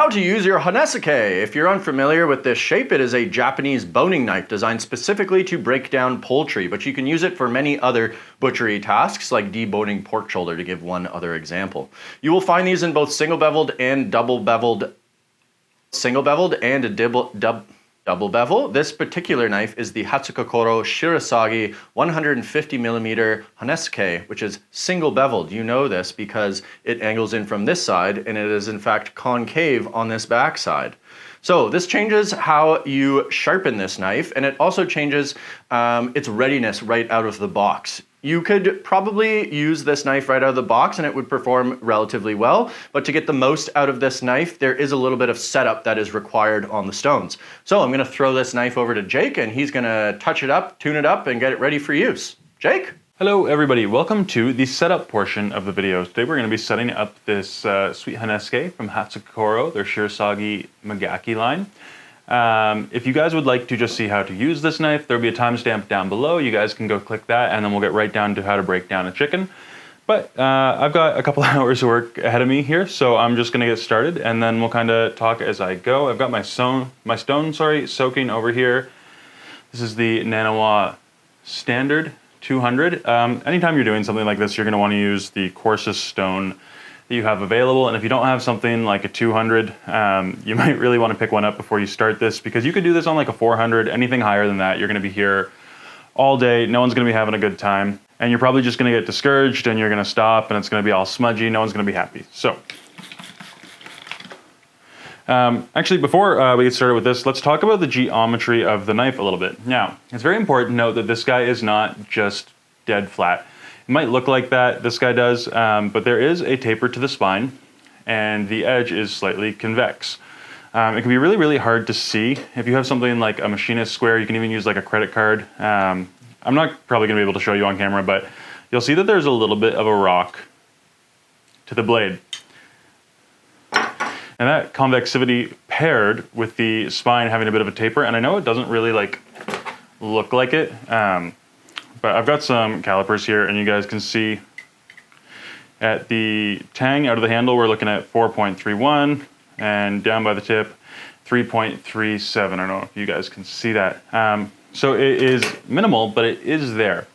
How to use your Honesuki. If you're unfamiliar with this shape, it is a Japanese boning knife designed specifically to break down poultry, but you can use it for many other butchery tasks like deboning pork shoulder, to give one other example. You will find these in both single beveled and double beveled, double bevel. This particular knife is the Hatsukokoro Shirasagi 150mm Honesuki, which is single beveled. You know this because it angles in from this side and it is in fact concave on this back side. So this changes how you sharpen this knife, and it also changes its readiness right out of the box. You could probably use this knife right out of the box and it would perform relatively well, but to get the most out of this knife, there is a little bit of setup that is required on the stones. So I'm gonna throw this knife over to Jake and he's gonna touch it up, tune it up, and get it ready for use. Jake? Hello everybody, welcome to the setup portion of the video. Today we're going to be setting up this sweet Honesuki from Hatsukokoro, their Shirasagi Migaki line. If you guys would like to just see how to use this knife, there'll be a timestamp down below. You guys can go click that and then we'll get right down to how to break down a chicken. But I've got a couple hours of work ahead of me here, so I'm just going to get started and then we'll kind of talk as I go. I've got my stone soaking over here. This is the Nanawa Standard 200. Anytime you're doing something like this, you're going to want to use the coarsest stone that you have available. And if you don't have something like a 200, you might really want to pick one up before you start this, because you could do this on like a 400. Anything higher than that, you're going to be here all day. No one's going to be having a good time. And you're probably just going to get discouraged and you're going to stop and it's going to be all smudgy. No one's going to be happy. So actually, before we get started with this, let's talk about the geometry of the knife a little bit. Now, it's very important to note that this guy is not just dead flat. It might look like that, this guy does, but there is a taper to the spine and the edge is slightly convex. It can be really, really hard to see. If you have something like a machinist square, you can even use like a credit card. I'm not probably going to be able to show you on camera, but you'll see that there's a little bit of a rock to the blade. And that convexity paired with the spine having a bit of a taper, and I know it doesn't really like look like it, but I've got some calipers here and you guys can see at the tang out of the handle, we're looking at 4.31 and down by the tip, 3.37. I don't know if you guys can see that. So it is minimal, but it is there.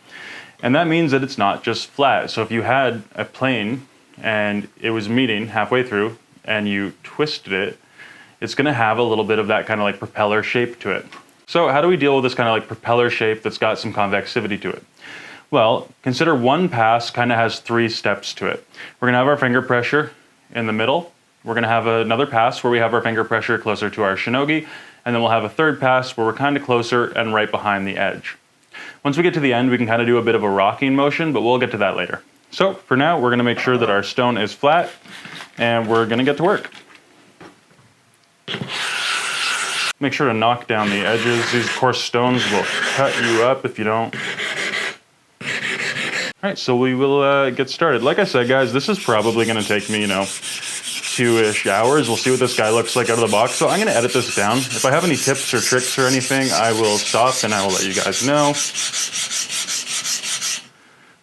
And that means that it's not just flat. So if you had a plane and it was meeting halfway through, and you twisted it, it's gonna have a little bit of that kind of like propeller shape to it. So how do we deal with this kind of like propeller shape that's got some convexity to it? Well, consider one pass kind of has 3 steps to it. We're gonna have our finger pressure in the middle. We're gonna have another pass where we have our finger pressure closer to our shinogi, and then we'll have a third pass where we're kind of closer and right behind the edge. Once we get to the end, we can kind of do a bit of a rocking motion, but we'll get to that later. So for now, we're gonna make sure that our stone is flat, and we're gonna get to work. Make sure to knock down the edges. These coarse stones will cut you up if you don't. All right, so we will get started. Like I said, guys, this is probably gonna take me, 2-ish hours. We'll see what this guy looks like out of the box. So I'm gonna edit this down. If I have any tips or tricks or anything, I will stop and I will let you guys know.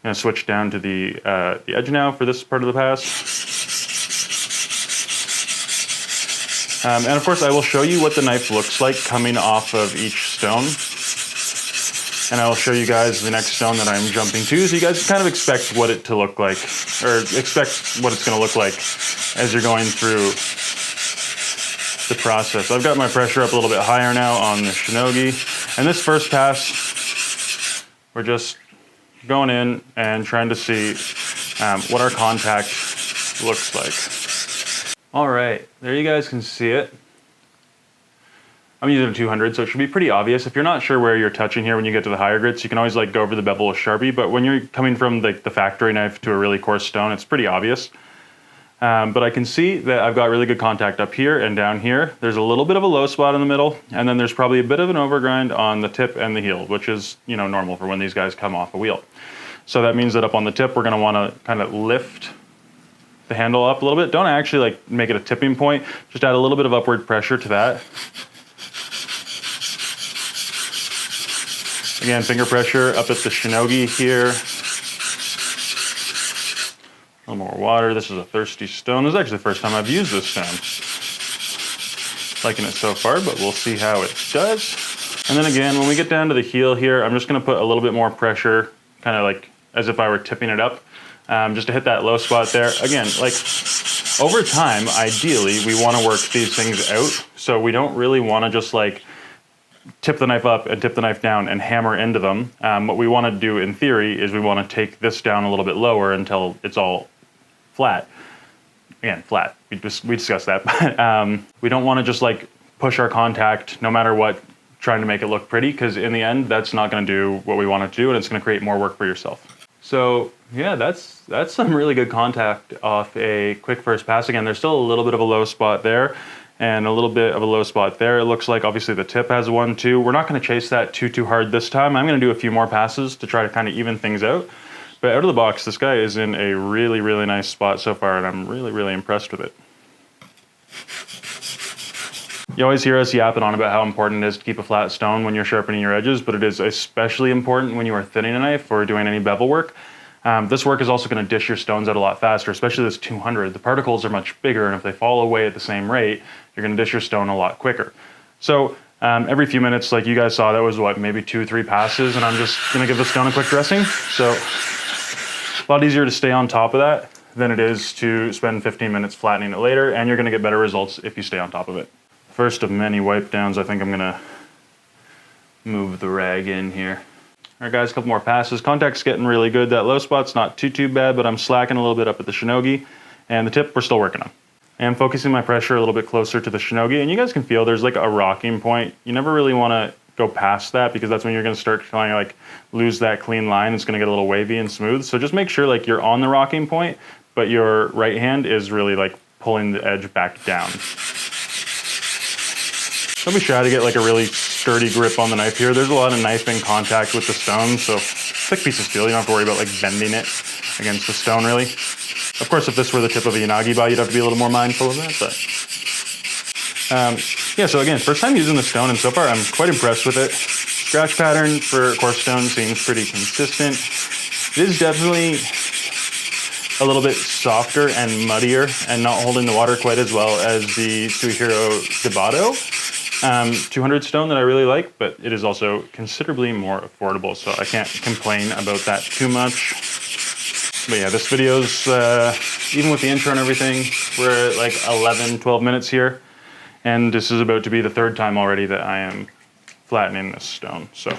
I'm gonna switch down to the edge now for this part of the pass. And of course, I will show you what the knife looks like coming off of each stone. And I will show you guys the next stone that I'm jumping to, so you guys kind of expect what it to look like, or expect what it's gonna look like as you're going through the process. I've got my pressure up a little bit higher now on the shinogi. And this first pass, we're just going in and trying to see what our contact looks like. All right, there you guys can see it. I'm using a 200, so it should be pretty obvious. If you're not sure where you're touching here when you get to the higher grits, you can always like go over the bevel with Sharpie, but when you're coming from the factory knife to a really coarse stone, it's pretty obvious. But I can see that I've got really good contact up here and down here. There's a little bit of a low spot in the middle, and then there's probably a bit of an overgrind on the tip and the heel, which is, normal for when these guys come off a wheel. So that means that up on the tip, we're gonna wanna kind of lift the handle up a little bit. Don't actually like make it a tipping point, just add a little bit of upward pressure to that. Again, finger pressure up at the shinogi here. A little more water. This is a thirsty stone. This is actually the first time I've used this stone. liking it so far, but we'll see how it does. And then again, when we get down to the heel here, I'm just gonna put a little bit more pressure, kind of like as if I were tipping it up, just to hit that low spot there. Again, like over time, ideally, we wanna work these things out. So we don't really wanna just like tip the knife up and tip the knife down and hammer into them. What we wanna do in theory is we wanna take this down a little bit lower until it's all flat. Again, flat, we discussed that. But we don't wanna just like push our contact no matter what, trying to make it look pretty, because in the end, that's not gonna do what we want it to do, and it's gonna create more work for yourself. So yeah, that's some really good contact off a quick first pass. Again, there's still a little bit of a low spot there and a little bit of a low spot there. It looks like obviously the tip has one too. We're not gonna chase that too hard this time. I'm gonna do a few more passes to try to kind of even things out. But out of the box, this guy is in a really, really nice spot so far, and I'm really, really impressed with it. You always hear us yapping on about how important it is to keep a flat stone when you're sharpening your edges, but it is especially important when you are thinning a knife or doing any bevel work. This work is also going to dish your stones out a lot faster, especially this 200. The particles are much bigger, and if they fall away at the same rate, you're going to dish your stone a lot quicker. So every few minutes, like you guys saw, that was what, maybe 2-3 passes, and I'm just going to give the stone a quick dressing. So a lot easier to stay on top of that than it is to spend 15 minutes flattening it later, and you're going to get better results if you stay on top of it. First of many wipe downs, I think I'm gonna move the rag in here. All right guys, a couple more passes. Contact's getting really good. That low spot's not too bad, but I'm slacking a little bit up at the shinogi, and the tip we're still working on. I'm focusing my pressure a little bit closer to the shinogi, and you guys can feel there's like a rocking point. You never really wanna go past that, because that's when you're gonna start trying to like lose that clean line. It's gonna get a little wavy and smooth. So just make sure like you're on the rocking point, but your right hand is really like pulling the edge back down. Don't be shy to get like a really sturdy grip on the knife here. There's a lot of knife in contact with the stone, so thick piece of steel, you don't have to worry about like bending it against the stone really. Of course, if this were the tip of a yanagi ba, you'd have to be a little more mindful of that, but yeah, so again, first time using the stone, and so far I'm quite impressed with it. Scratch pattern for coarse stone seems pretty consistent. It is definitely a little bit softer and muddier and not holding the water quite as well as the Suihiro Debato 200 stone that I really like, but it is also considerably more affordable, so I can't complain about that too much. But yeah, this video's, even with the intro and everything, we're at like 11-12 minutes here, and this is about to be the third time already that I am flattening this stone, so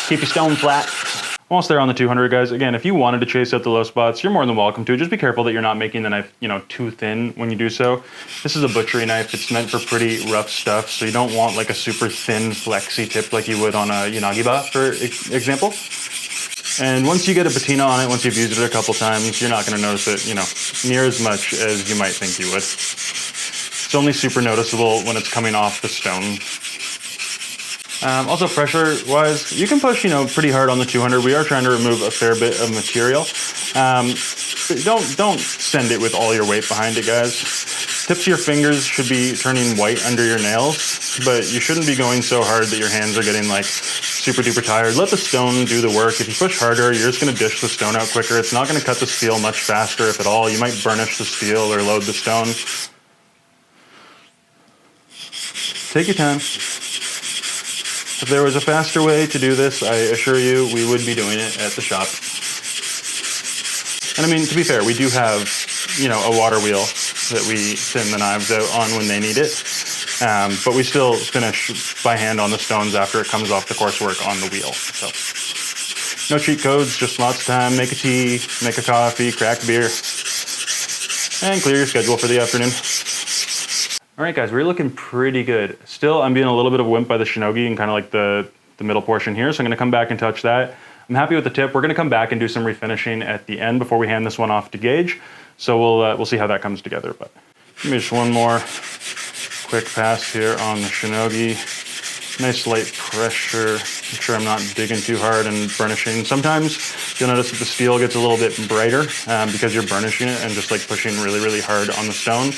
keep your stone flat. Almost there on the 200, guys. Again, if you wanted to chase out the low spots, you're more than welcome to. Just be careful that you're not making the knife, you know, too thin when you do so. This is a butchery knife. It's meant for pretty rough stuff, so you don't want like a super thin, flexy tip like you would on a yanagi-ba, for example. And once you get a patina on it, once you've used it a couple times, you're not going to notice it, you know, near as much as you might think you would. It's only super noticeable when it's coming off the stone. Also pressure-wise, you can push, you know, pretty hard on the 200. We are trying to remove a fair bit of material. But don't send it with all your weight behind it, guys. Tips of your fingers should be turning white under your nails, but you shouldn't be going so hard that your hands are getting like super duper tired. Let the stone do the work. If you push harder, you're just gonna dish the stone out quicker. It's not gonna cut the steel much faster, if at all. You might burnish the steel or load the stone. Take your time. If there was a faster way to do this, I assure you we would be doing it at the shop. And I mean, to be fair, we do have, you know, a water wheel that we thin the knives out on when they need it. But we still finish by hand on the stones after it comes off the coursework on the wheel. So no cheat codes, just lots of time. Make a tea, make a coffee, crack a beer, and clear your schedule for the afternoon. All right, guys, we're looking pretty good. Still, I'm being a little bit of a wimp by the shinogi and kind of like the middle portion here, so I'm gonna come back and touch that. I'm happy with the tip. We're gonna come back and do some refinishing at the end before we hand this one off to Gage. So we'll see how that comes together. But give me just one more quick pass here on the shinogi. Nice light pressure. Make sure I'm not digging too hard and burnishing. Sometimes you'll notice that the steel gets a little bit brighter because you're burnishing it and just like pushing really, really hard on the stone.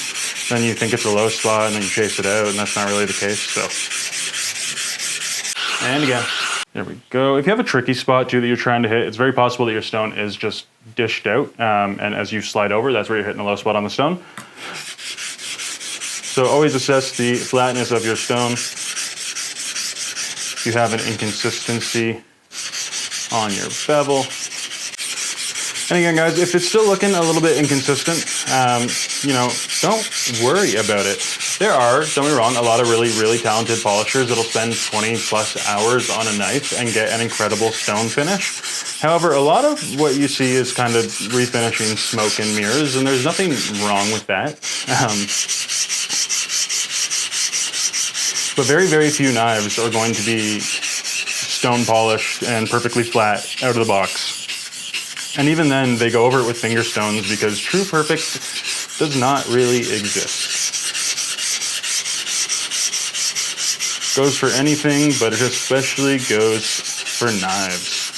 Then you think it's a low spot and then you chase it out, and that's not really the case. So, and again, there we go. If you have a tricky spot too that you're trying to hit, it's very possible that your stone is just dished out, and as you slide over, that's where you're hitting the low spot on the stone. So always assess the flatness of your stone. If you have an inconsistency on your bevel. And again, guys, if it's still looking a little bit inconsistent, you know, don't worry about it. There are, don't get me wrong, a lot of really talented polishers that'll spend 20 plus hours on a knife and get an incredible stone finish. However, a lot of what you see is kind of refinishing smoke and mirrors, and there's nothing wrong with that. But very few knives are going to be stone polished and perfectly flat out of the box. And even then, they go over it with finger stones because true perfect does not really exist. Goes for anything, but it especially goes for knives.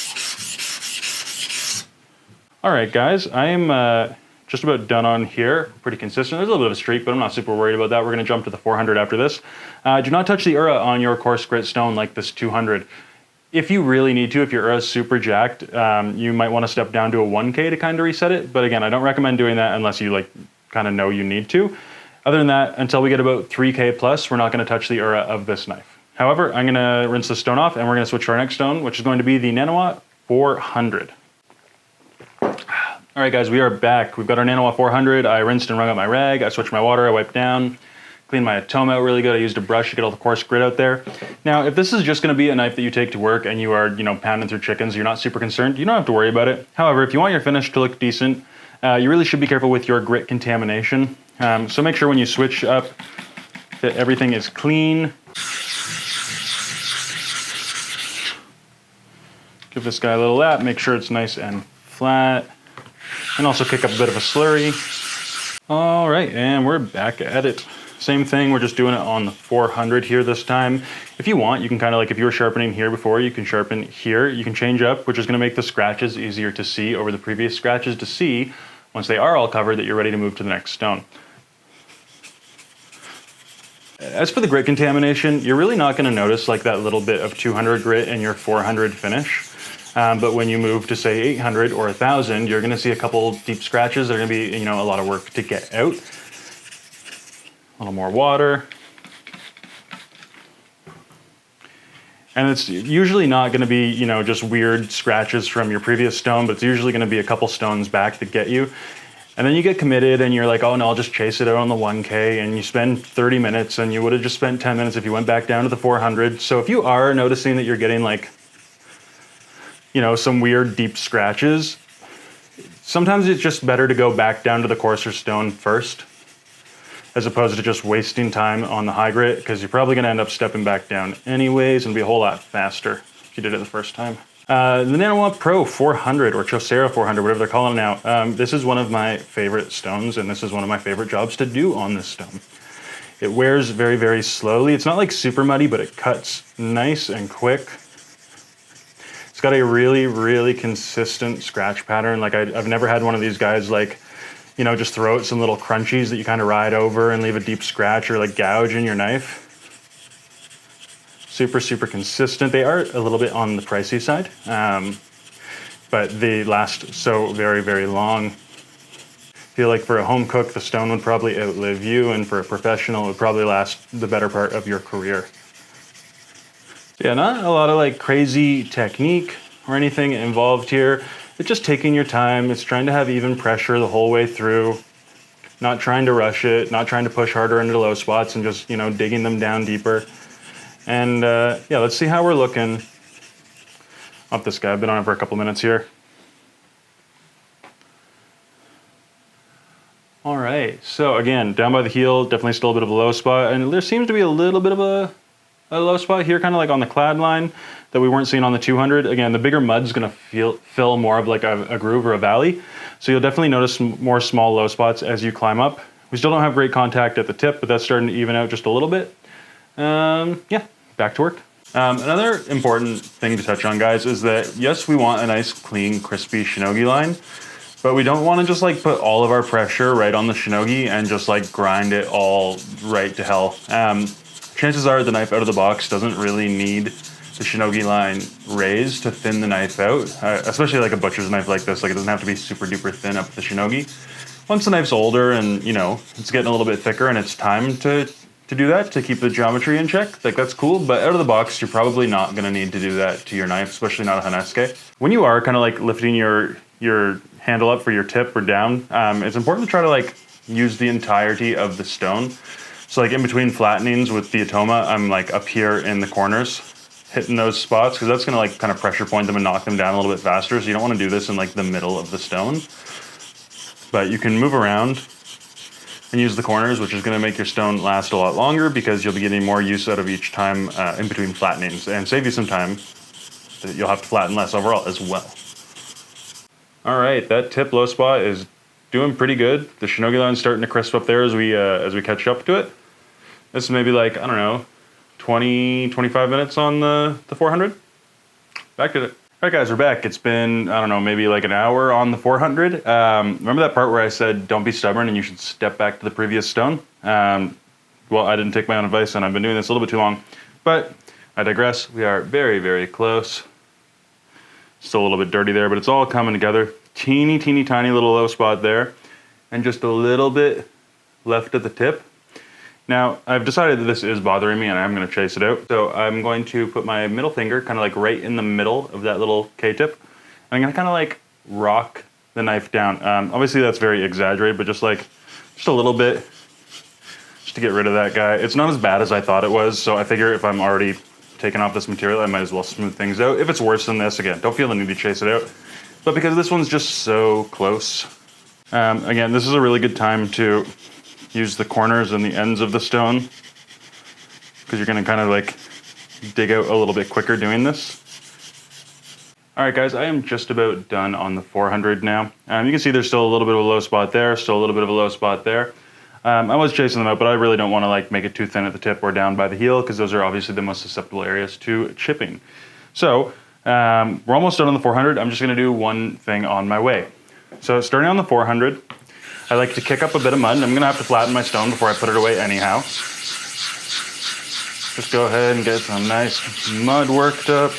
All right, guys, I am just about done on here. Pretty consistent. There's a little bit of a streak, but I'm not super worried about that. We're gonna jump to the 400 after this. Do not touch the Ura on your coarse grit stone like this 200. If you really need to, if your Ura is super jacked, you might want to step down to a 1K to kind of reset it. But again, I don't recommend doing that unless you like kind of know you need to. Other than that, until we get about 3K plus, we're not going to touch the Ura of this knife. However, I'm going to rinse the stone off and we're going to switch to our next stone, which is going to be the Nanowa 400. All right, guys, we are back. We've got our Nanowa 400. I rinsed and wrung out my rag. I switched my water. I wiped down. Cleaned my atome out really good. I used a brush to get all the coarse grit out there. Now, if this is just going to be a knife that you take to work and you are, you know, pounding through chickens, you're not super concerned, you don't have to worry about it. However, if you want your finish to look decent, you really should be careful with your grit contamination. So make sure when you switch up that everything is clean. Give this guy a little lap, make sure it's nice and flat, and also kick up a bit of a slurry. All right, and we're back at it. Same thing, we're just doing it on the 400 here this time. If you want, you can kind of like, if you were sharpening here before, you can sharpen here. You can change up, which is gonna make the scratches easier to see over the previous scratches to see, once they are all covered, that you're ready to move to the next stone. As for the grit contamination, you're really not gonna notice like that little bit of 200 grit in your 400 finish. But when you move to say 800 or 1000, you're gonna see a couple deep scratches. They're gonna be, you know, a lot of work to get out. A little more water. And it's usually not gonna be, you know, just weird scratches from your previous stone, but it's usually gonna be a couple stones back that get you. And then you get committed and you're like, oh no, I'll just chase it out on the 1K, and you spend 30 minutes and you would have just spent 10 minutes if you went back down to the 400. So if you are noticing that you're getting like, you know, some weird deep scratches, sometimes it's just better to go back down to the coarser stone first, as opposed to just wasting time on the high grit, because you're probably gonna end up stepping back down anyways and be a whole lot faster if you did it the first time. The Nanowa Pro 400, or Chosera 400, whatever they're calling it now. This is one of my favorite stones, and this is one of my favorite jobs to do on this stone. It wears very slowly. It's not like super muddy, but it cuts nice and quick. It's got a really consistent scratch pattern. Like I've never had one of these guys like, you know, just throw out some little crunchies that you kind of ride over and leave a deep scratch or like gouge in your knife. Super consistent. They are a little bit on the pricey side, but they last so very long. I feel like for a home cook, the stone would probably outlive you, and for a professional, it would probably last the better part of your career. Yeah, not a lot of like crazy technique or anything involved here. It's just taking your time. It's trying to have even pressure the whole way through, not trying to rush it, not trying to push harder into low spots, and just, you know, digging them down deeper. And yeah, let's see how we're looking up this guy. I've been on it for a couple minutes here. All right, so again, down by the heel, definitely still a bit of a low spot, and there seems to be a little bit of a low spot here, kind of like on the clad line that we weren't seeing on the 200. Again, the bigger mud's gonna fill more of like a groove or a valley, so you'll definitely notice more small low spots as you climb up. We still don't have great contact at the tip, but that's starting to even out just a little bit. Yeah, back to work. Another important thing to touch on, guys, is that yes, we want a nice, clean, crispy shinogi line, but we don't want to just like put all of our pressure right on the shinogi and just like grind it all right to hell. Chances are the knife out of the box doesn't really need the shinogi line raised to thin the knife out, especially like a butcher's knife like this. Like it doesn't have to be super duper thin up the shinogi. once the knife's older and, you know, it's getting a little bit thicker and it's time to do that, to keep the geometry in check, like that's cool, but out of the box, you're probably not gonna need to do that to your knife, especially not a Honesuke. When you are kind of like lifting your handle up for your tip or down, it's important to try to like use the entirety of the stone. So like in between flattenings with the Atoma, I'm like up here in the corners, hitting those spots, because that's gonna like kind of pressure point them and knock them down a little bit faster. So you don't wanna do this in like the middle of the stone. But you can move around and use the corners, which is going to make your stone last a lot longer because you'll be getting more use out of each time in between flattenings and save you some time that you'll have to flatten less overall as well. All right, that tip low spot is doing pretty good. The Shinogi line's starting to crisp up there as we catch up to it. This is maybe like, I don't know, 20, 25 minutes on the 400. Back to it. All right, guys, we're back. It's been, I don't know, maybe like an hour on the 400. Remember that part where I said, don't be stubborn and you should step back to the previous stone? Well, I didn't take my own advice and I've been doing this a little bit too long, but I digress. We are very, very close. Still a little bit dirty there, but it's all coming together. Teeny, teeny, tiny little low spot there and just a little bit left at the tip. Now, I've decided that this is bothering me and I'm gonna chase it out. So I'm going to put my middle finger kind of like right in the middle of that little K-tip. I'm gonna kind of like rock the knife down. Obviously that's very exaggerated, but just a little bit, just to get rid of that guy. It's not as bad as I thought it was, so I figure if I'm already taking off this material, I might as well smooth things out. If it's worse than this, again, don't feel the need to chase it out. But because this one's just so close, again, this is a really good time to use the corners and the ends of the stone because you're gonna kind of like dig out a little bit quicker doing this. All right, guys, I am just about done on the 400 now. You can see there's still a little bit of a low spot there, still a little bit of a low spot there. I was chasing them out, but I really don't wanna like make it too thin at the tip or down by the heel because those are obviously the most susceptible areas to chipping. So we're almost done on the 400. I'm just gonna do one thing on my way. So starting on the 400, I like to kick up a bit of mud, and I'm gonna have to flatten my stone before I put it away anyhow. Just go ahead and get some nice mud worked up.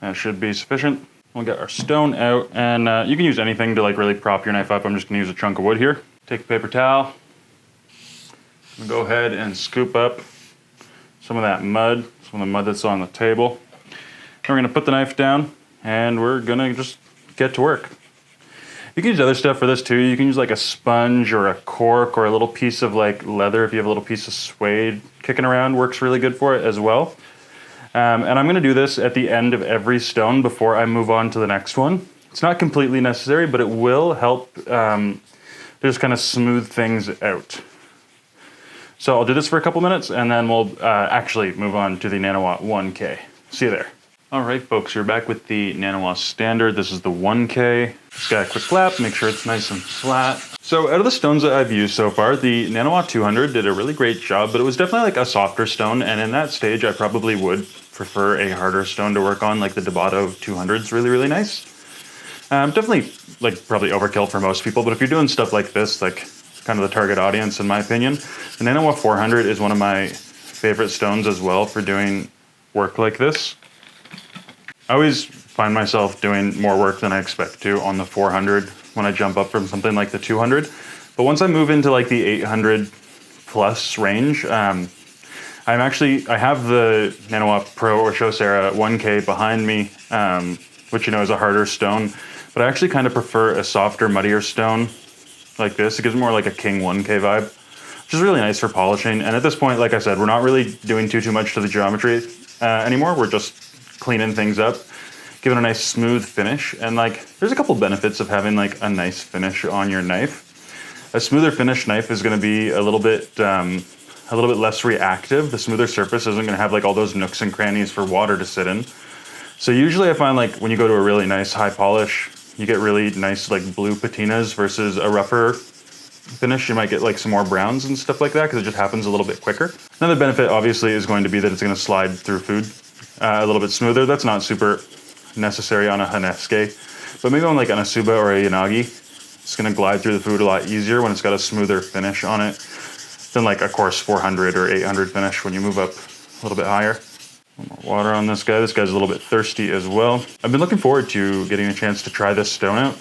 That should be sufficient. We'll get our stone out, and you can use anything to like really prop your knife up. I'm just gonna use a chunk of wood here. Take a paper towel. Go ahead and scoop up some of that mud, some of the mud that's on the table. And we're gonna put the knife down, and we're gonna just get to work. You can use other stuff for this too. You can use like a sponge or a cork or a little piece of like leather if you have a little piece of suede kicking around, works really good for it as well. And I'm gonna do this at the end of every stone before I move on to the next one. It's not completely necessary, but it will help just kind of smooth things out. So I'll do this for a couple minutes and then we'll actually move on to the Nanowatt 1K. See you there. All right, folks, you're back with the Nanowatt Standard. This is the 1K. Just got a quick clap, make sure it's nice and flat. So out of the stones that I've used so far, the Nanowatt 200 did a really great job, but it was definitely like a softer stone. And in that stage, I probably would prefer a harder stone to work on, like the Debato 200 is really, really nice. Definitely like probably overkill for most people, but if you're doing stuff like this, like kind of the target audience, in my opinion, the Nanowatt 400 is one of my favorite stones as well for doing work like this. I always find myself doing more work than I expect to on the 400 when I jump up from something like the 200. But once I move into like the 800 plus range, I have the Nanowatt Pro or Shosera 1K behind me, which you know is a harder stone. But I actually kind of prefer a softer, muddier stone like this. It gives more like a King 1K vibe, which is really nice for polishing. And at this point, like I said, we're not really doing too much to the geometry anymore. We're just cleaning things up, giving a nice smooth finish. And like, there's a couple benefits of having like a nice finish on your knife. A smoother finished knife is going to be a little bit less reactive. The smoother surface isn't going to have like all those nooks and crannies for water to sit in. So usually I find like when you go to a really nice high polish, you get really nice like blue patinas versus a rougher finish. You might get like some more browns and stuff like that because it just happens a little bit quicker. Another benefit obviously is going to be that it's going to slide through food a little bit smoother. That's not super necessary on a Honesuke, but maybe on like an Asuba or a Yanagi, it's going to glide through the food a lot easier when it's got a smoother finish on it than like a coarse 400 or 800 finish when you move up a little bit higher. A little more water on this guy. This guy's a little bit thirsty as well. I've been looking forward to getting a chance to try this stone out.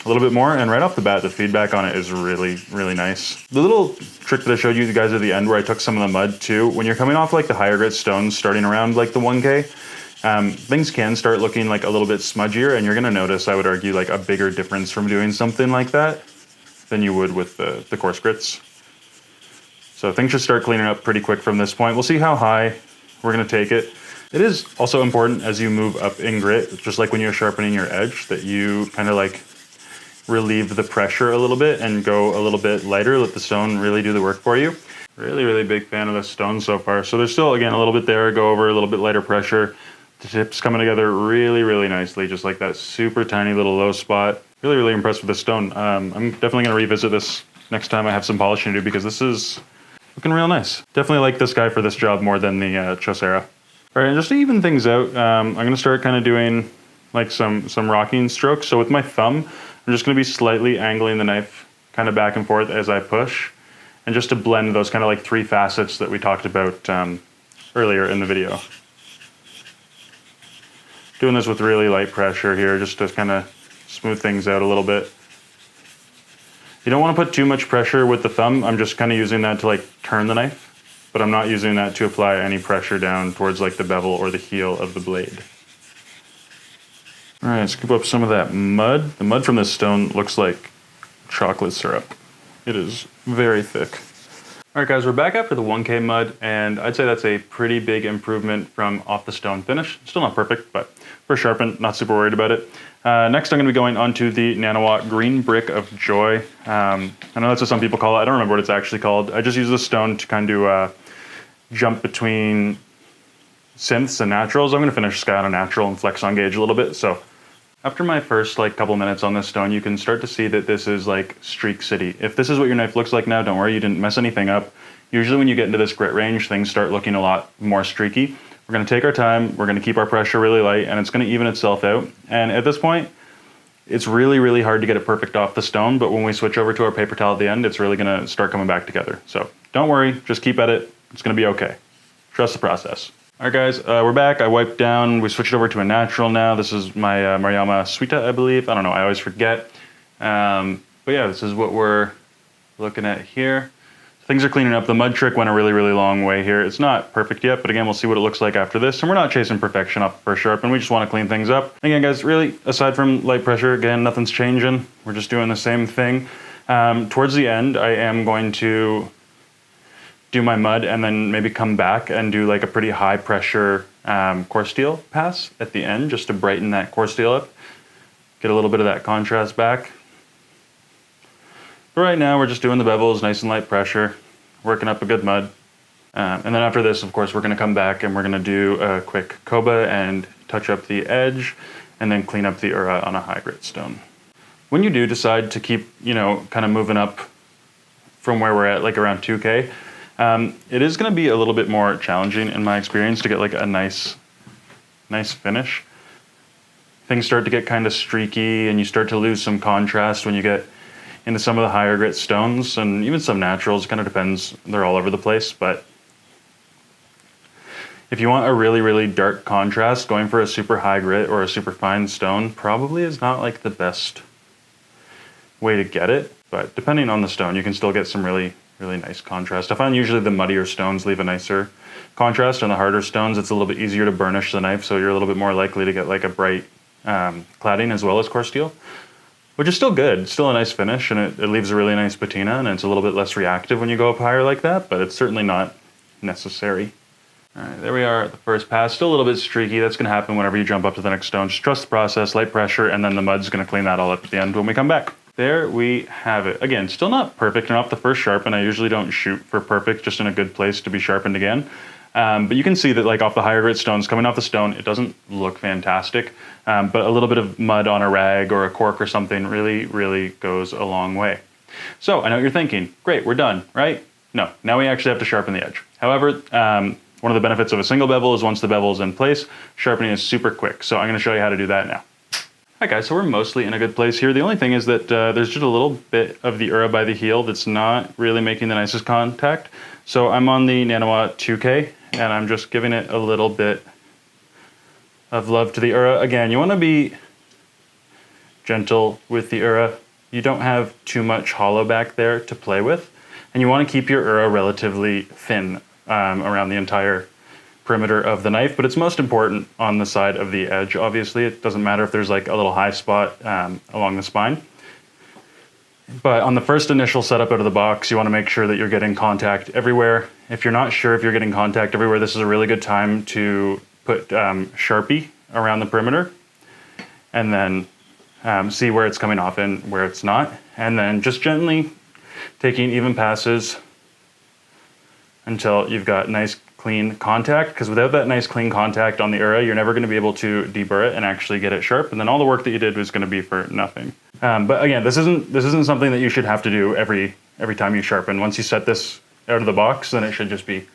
a little bit more, and right off the bat, the feedback on it is really, really nice. The little trick that I showed you guys at the end where I took some of the mud too, when you're coming off like the higher grit stones starting around like the 1K, things can start looking like a little bit smudgier, and you're gonna notice, I would argue, like a bigger difference from doing something like that than you would with the coarse grits. So things should start cleaning up pretty quick from this point. We'll see how high we're gonna take it. It is also important as you move up in grit, just like when you're sharpening your edge, that you kind of like relieve the pressure a little bit and go a little bit lighter, let the stone really do the work for you. Really, really big fan of this stone so far. So there's still, again, a little bit there, go over a little bit lighter pressure. The tips coming together really, really nicely, just like that super tiny little low spot. Really, really impressed with this stone. I'm definitely gonna revisit this next time I have some polishing to do, because this is looking real nice. Definitely like this guy for this job more than the Chosera. All right, and just to even things out, I'm gonna start kind of doing like some rocking strokes. So with my thumb, I'm just gonna be slightly angling the knife kind of back and forth as I push, and just to blend those kind of like 3 facets that we talked about earlier in the video. Doing this with really light pressure here, just to kind of smooth things out a little bit. You don't want to put too much pressure with the thumb. I'm just kind of using that to like turn the knife, but I'm not using that to apply any pressure down towards like the bevel or the heel of the blade. All right, scoop up some of that mud. The mud from this stone looks like chocolate syrup. It is very thick. All right, guys, we're back after the 1K mud, and I'd say that's a pretty big improvement from off the stone finish. Still not perfect, but for sharpen, not super worried about it. Next, I'm gonna be going onto the Nanowatt Green Brick of Joy. I know that's what some people call it. I don't remember what it's actually called. I just use this stone to kind of jump between synths and naturals. I'm gonna finish Sky on a natural and flex on gauge a little bit. So after my first like couple minutes on this stone, you can start to see that this is like Streak City. If this is what your knife looks like now, don't worry, you didn't mess anything up. Usually when you get into this grit range, things start looking a lot more streaky. We're gonna take our time, we're gonna keep our pressure really light, and it's gonna even itself out. And at this point, it's really, really hard to get it perfect off the stone, but when we switch over to our paper towel at the end, it's really gonna start coming back together. So don't worry, just keep at it. It's gonna be okay. Trust the process. All right, guys, we're back. I wiped down. We switched over to a natural now. This is my Maruyama Suita, I believe. I don't know. I always forget. But yeah, this is what we're looking at here. Things are cleaning up. The mud trick went a really, really long way here. It's not perfect yet, but again, we'll see what it looks like after this. And we're not chasing perfection off the first sharpen. We just want to clean things up. Again, guys, really, aside from light pressure, again, nothing's changing. We're just doing the same thing. Towards the end, I am going to do my mud and then maybe come back and do like a pretty high pressure core steel pass at the end, just to brighten that core steel up, get a little bit of that contrast back. But right now we're just doing the bevels, nice and light pressure, working up a good mud. And then after this, of course, we're gonna come back and we're gonna do a quick Koba and touch up the edge and then clean up the Ura on a high grit stone. When you do decide to keep, you know, kind of moving up from where we're at, like around 2K, it is going to be a little bit more challenging in my experience to get like a nice finish. Things start to get kind of streaky and you start to lose some contrast when you get into some of the higher grit stones and even some naturals. It kind of depends. They're all over the place, but if you want a really, really dark contrast, going for a super high grit or a super fine stone probably is not like the best way to get it, but depending on the stone, you can still get some really nice contrast. I find usually the muddier stones leave a nicer contrast, and the harder stones, it's a little bit easier to burnish the knife, so you're a little bit more likely to get like a bright cladding as well as core steel, which is still good. It's still a nice finish, and it leaves a really nice patina, and it's a little bit less reactive when you go up higher like that, but it's certainly not necessary. All right, there we are at the first pass. Still a little bit streaky. That's going to happen whenever you jump up to the next stone. Just trust the process, light pressure, and then the mud's going to clean that all up at the end when we come back. There we have it. Again, still not perfect, and off the first sharpen, I usually don't shoot for perfect, just in a good place to be sharpened again. But you can see that like off the higher grit stones, coming off the stone, it doesn't look fantastic, but a little bit of mud on a rag or a cork or something really, really goes a long way. So I know what you're thinking, great, we're done, right? No, now we actually have to sharpen the edge. However, one of the benefits of a single bevel is once the bevel is in place, sharpening is super quick. So I'm gonna show you how to do that now. Hi guys, so we're mostly in a good place here. The only thing is that there's just a little bit of the Ura by the heel that's not really making the nicest contact. So I'm on the Nanowatt 2K and I'm just giving it a little bit of love to the Ura. Again, you wanna be gentle with the ura. You don't have too much hollow back there to play with, and you want to keep your ura relatively thin around the entire perimeter of the knife, but it's most important on the side of the edge. Obviously, it doesn't matter if there's like a little high spot along the spine. But on the first initial setup out of the box, you want to make sure that you're getting contact everywhere. If you're not sure if you're getting contact everywhere, this is a really good time to put Sharpie around the perimeter and then see where it's coming off and where it's not. And then just gently taking even passes until you've got nice clean contact, because without that nice clean contact on the ura, you're never going to be able to deburr it and actually get it sharp, and then all the work that you did was going to be for nothing. But again, this isn't something that you should have to do every time you sharpen. Once you set this out of the box, then it should just be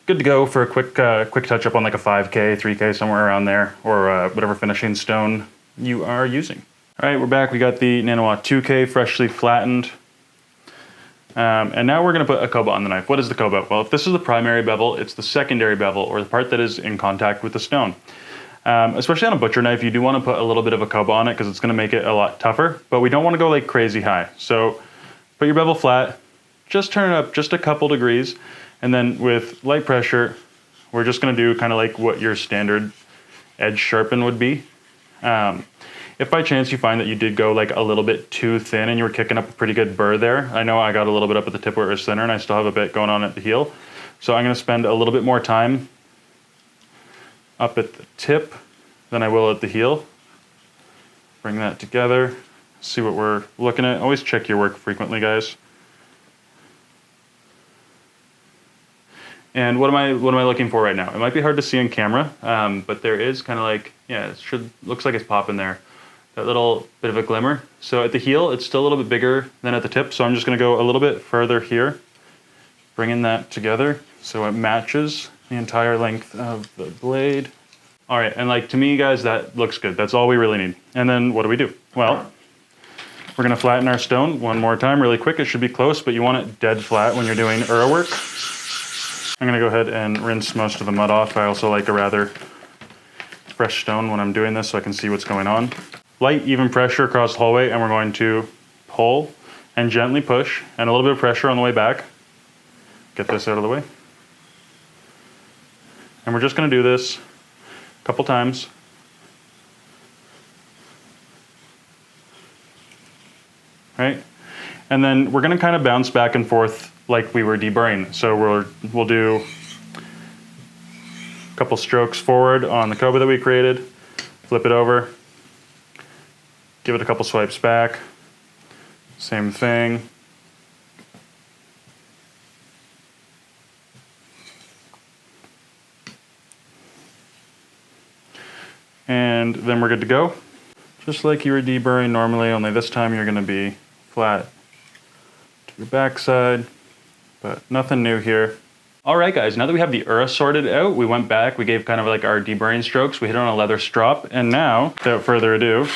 good to go for a quick touch up on like a 5K, 3K, somewhere around there, or whatever finishing stone you are using. All right, we're back. We got the Nanowa 2K freshly flattened. And now we're going to put a koba on the knife. What is the koba? Well, if this is the primary bevel, it's the secondary bevel, or the part that is in contact with the stone. Especially on a butcher knife, you do want to put a little bit of a koba on it because it's going to make it a lot tougher, but we don't want to go like crazy high. So put your bevel flat, just turn it up just a couple degrees, and then with light pressure, we're just going to do kind of like what your standard edge sharpen would be. If by chance you find that you did go like a little bit too thin and you were kicking up a pretty good burr there, I know I got a little bit up at the tip where it was thinner and I still have a bit going on at the heel. So I'm going to spend a little bit more time up at the tip than I will at the heel. Bring that together, see what we're looking at. Always check your work frequently, guys. And what am I looking for right now? It might be hard to see on camera, but there is kind of like, yeah, looks like it's popping there. That little bit of a glimmer. So at the heel, it's still a little bit bigger than at the tip, so I'm just going to go a little bit further here, bringing that together so it matches the entire length of the blade. All right, and like to me, guys, that looks good. That's all we really need. And then what do? Well, we're going to flatten our stone one more time really quick. It should be close, but you want it dead flat when you're doing ura work. I'm going to go ahead and rinse most of the mud off. I also like a rather fresh stone when I'm doing this so I can see what's going on. Light, even pressure across the hallway, and we're going to pull and gently push, and a little bit of pressure on the way back. Get this out of the way. And we're just going to do this a couple times. Right? And then we're going to kind of bounce back and forth like we were deburring. So we'll do a couple strokes forward on the koba that we created, flip it over, give it a couple swipes back, same thing. And then we're good to go. Just like you were deburring normally, only this time you're gonna be flat to your backside, but nothing new here. All right, guys, now that we have the ura sorted out, we went back, we gave kind of like our deburring strokes, we hit on a leather strop, and now, without further ado,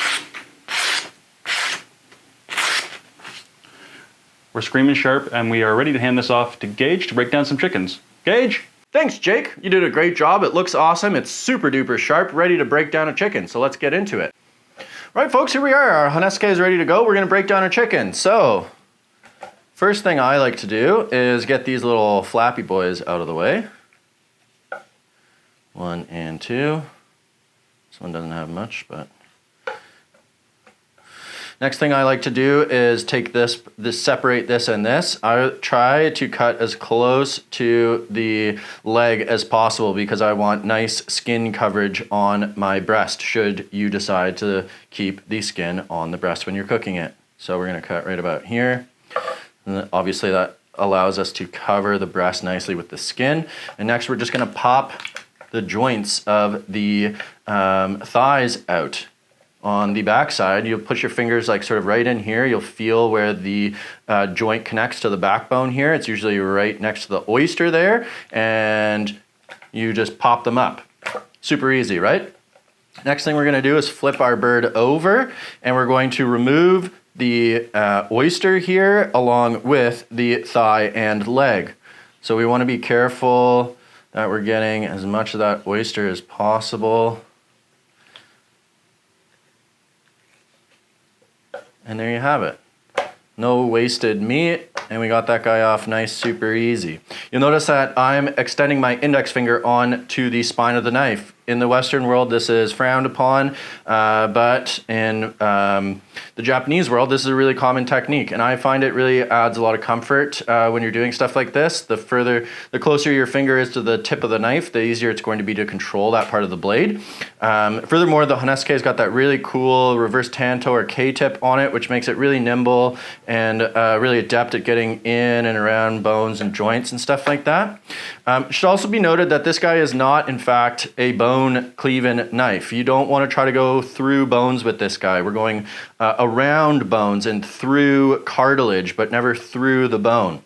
we're screaming sharp, and we are ready to hand this off to Gage to break down some chickens. Gage? Thanks, Jake. You did a great job. It looks awesome. It's super duper sharp, ready to break down a chicken. So let's get into it. All right, folks, here we are. Our Honesuki is ready to go. We're going to break down a chicken. So first thing I like to do is get these little flappy boys out of the way. 1 and 2. This one doesn't have much, but next thing I like to do is take this, separate this and this. I try to cut as close to the leg as possible because I want nice skin coverage on my breast should you decide to keep the skin on the breast when you're cooking it. So we're going to cut right about here. And obviously that allows us to cover the breast nicely with the skin. And next we're just going to pop the joints of the thighs out. On the back side, you'll put your fingers like sort of right in here. You'll feel where the joint connects to the backbone here. It's usually right next to the oyster there, and you just pop them up. Super easy, right? Next thing we're gonna do is flip our bird over, and we're going to remove the oyster here along with the thigh and leg. So we wanna be careful that we're getting as much of that oyster as possible. And there you have it. No wasted meat, and we got that guy off nice, super easy. You'll notice that I'm extending my index finger on to the spine of the knife. In the Western world, this is frowned upon, but in the Japanese world, this is a really common technique, and I find it really adds a lot of comfort when you're doing stuff like this. The closer your finger is to the tip of the knife, the easier it's going to be to control that part of the blade. Furthermore, the Honesuke's got that really cool reverse tanto or K-tip on it, which makes it really nimble and really adept at getting in and around bones and joints and stuff like that. It should also be noted that this guy is not, in fact, a bone cleaving knife. You don't want to try to go through bones with this guy. We're going around bones and through cartilage, but never through the bone.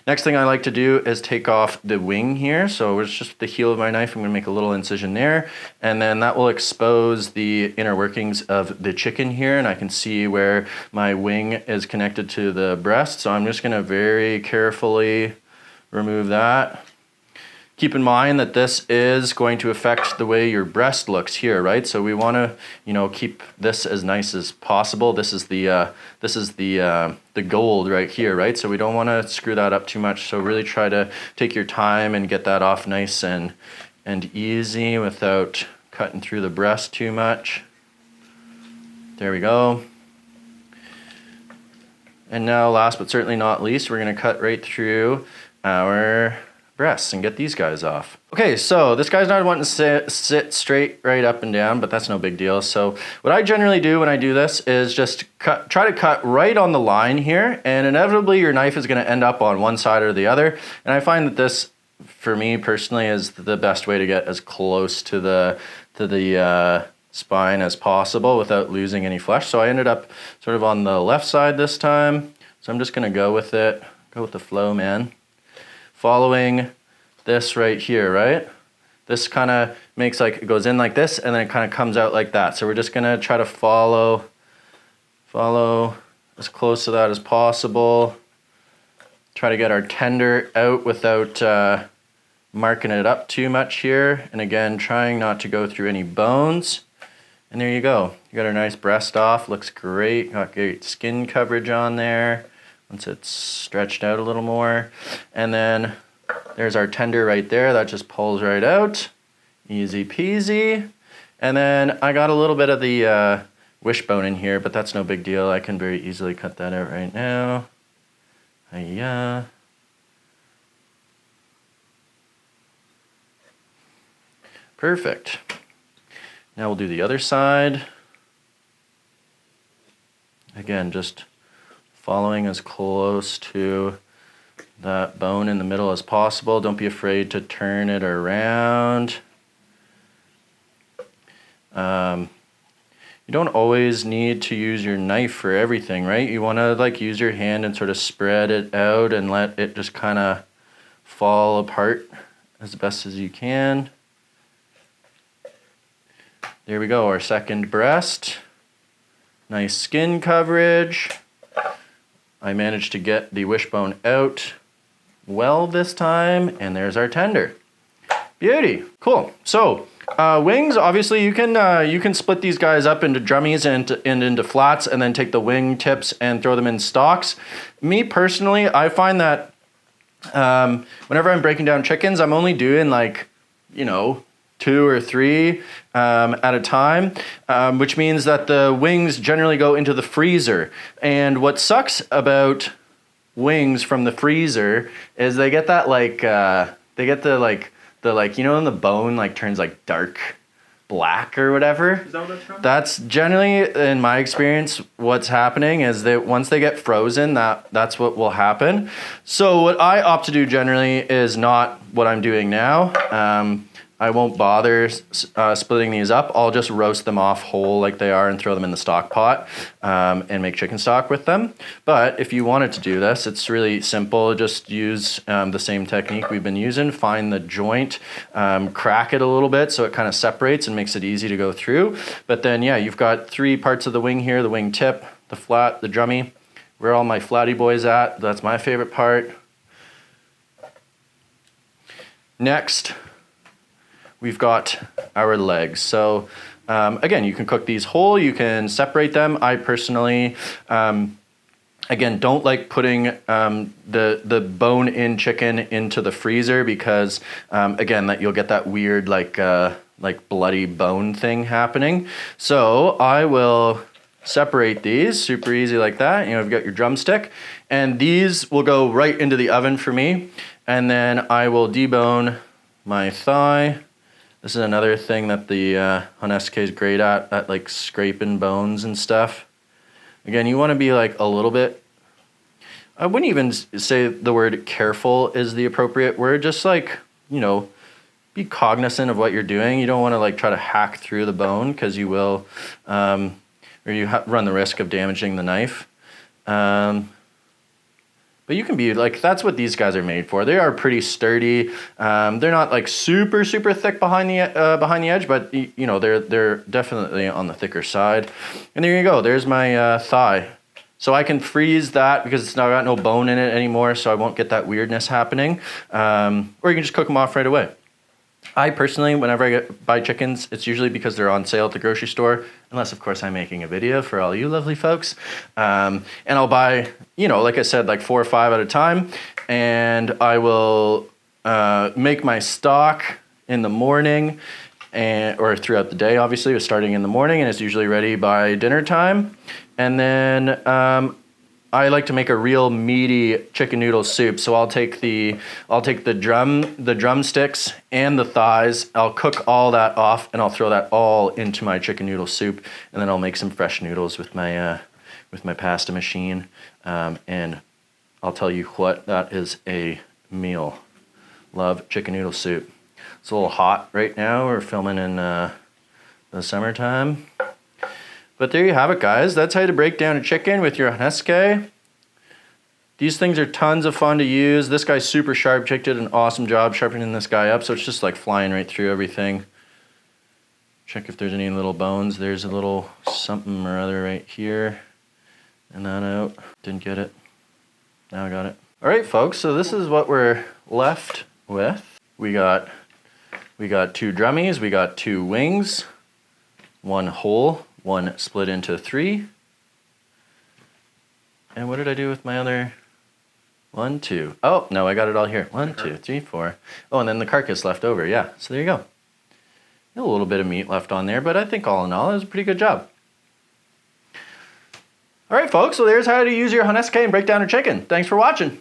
Next thing I like to do is take off the wing here. So it's just the heel of my knife. I'm going to make a little incision there, and then that will expose the inner workings of the chicken here, and I can see where my wing is connected to the breast. So I'm just going to very carefully remove that. Keep in mind that this is going to affect the way your breast looks here, right? So we want to, keep this as nice as possible. This is the gold right here, right? So we don't want to screw that up too much. So really try to take your time and get that off nice and easy without cutting through the breast too much. There we go. And now, last but certainly not least, we're going to cut right through our breasts and get these guys off. Okay, so this guy's not wanting to sit straight right up and down, but that's no big deal. So what I generally do when I do this is just try to cut right on the line here, and inevitably your knife is going to end up on one side or the other. And I find that this, for me personally, is the best way to get as close to the spine as possible without losing any flesh. So I ended up sort of on the left side this time. So I'm just going to go with it, go with the flow, man. Following this right here, right? This kind of makes like, it goes in like this and then it kind of comes out like that. So we're just gonna try to follow as close to that as possible. Try to get our tender out without marking it up too much here. And again, trying not to go through any bones. And there you go. You got our nice breast off, looks great. Got great skin coverage on there once it's stretched out a little more. And then there's our tender right there. That just pulls right out. Easy peasy. And then I got a little bit of the wishbone in here, but that's no big deal. I can very easily cut that out right now. Hiya. Perfect. Now we'll do the other side. Again, just following as close to that bone in the middle as possible. Don't be afraid to turn it around. You don't always need to use your knife for everything, right? You want to like use your hand and sort of spread it out and let it just kind of fall apart as best as you can. There we go, our second breast. Nice skin coverage. I managed to get the wishbone out well this time, and there's our tender. Beauty, cool. So wings, obviously you can split these guys up into drummies and into flats, and then take the wing tips and throw them in stocks. Me personally, I find that whenever I'm breaking down chickens, I'm only doing like, 2 or 3 at a time, which means that the wings generally go into the freezer. And what sucks about wings from the freezer is they get that like they get the when the bone like turns like dark black or whatever. Is that what that's from? That's generally, in my experience, what's happening is that once they get frozen, that's what will happen. So what I opt to do generally is not what I'm doing now. I won't bother splitting these up. I'll just roast them off whole like they are and throw them in the stock pot and make chicken stock with them. But if you wanted to do this, it's really simple. Just use the same technique we've been using. Find the joint, crack it a little bit so it kind of separates and makes it easy to go through. But then, yeah, you've got 3 parts of the wing here, the wing tip, the flat, the drummy. Where are all my flatty boys at? That's my favorite part. Next, we've got our legs. So Again, you can cook these whole, you can separate them. I personally, again, don't like putting the bone-in chicken into the freezer because, again, that you'll get that weird like bloody bone thing happening. So I will separate these, super easy like that. You know, you've got your drumstick, and these will go right into the oven for me. And then I will debone my thigh. This is another thing that the Honesuki is great at like scraping bones and stuff. Again, you want to be like a little bit, I wouldn't even say the word careful is the appropriate word, just like, you know, be cognizant of what you're doing. You don't want to like try to hack through the bone because you will, or you run the risk of damaging the knife. But you can be like, that's what these guys are made for. They are pretty sturdy. They're not like super thick behind the edge, but you know, they're definitely on the thicker side. And there you go. There's my thigh. So I can freeze that because it's not got no bone in it anymore, so I won't get that weirdness happening. Or you can just cook them off right away. I personally, whenever I buy chickens, it's usually because they're on sale at the grocery store, unless, of course, I'm making a video for all you lovely folks. And I'll buy, you know, like I said, like 4 or 5 at a time, and I will make my stock in the morning, or throughout the day, obviously, starting in the morning, and it's usually ready by dinner time. And then I like to make a real meaty chicken noodle soup. So I'll take the drumsticks and the thighs. I'll cook all that off, and I'll throw that all into my chicken noodle soup, and then I'll make some fresh noodles with my pasta machine. And I'll tell you what, that is a meal. Love chicken noodle soup. It's a little hot right now. We're filming in the summertime. But there you have it, guys. That's how to break down a chicken with your Honesuki. These things are tons of fun to use. This guy's super sharp. Chick did an awesome job sharpening this guy up, so it's just like flying right through everything. Check if there's any little bones. There's a little something or other right here. And that out. Didn't get it. Now I got it. All right, folks, so this is what we're left with. We got 2 drummies. We got 2 wings. 1 whole. 1 split into 3. And what did I do with my other 1, 2? Oh, no, I got it all here. 1, 2, 3, 4. Oh, and then the carcass left over. Yeah, so there you go. A little bit of meat left on there, but I think all in all, it was a pretty good job. All right, folks, so there's how to use your Honesuki and break down a chicken. Thanks for watching.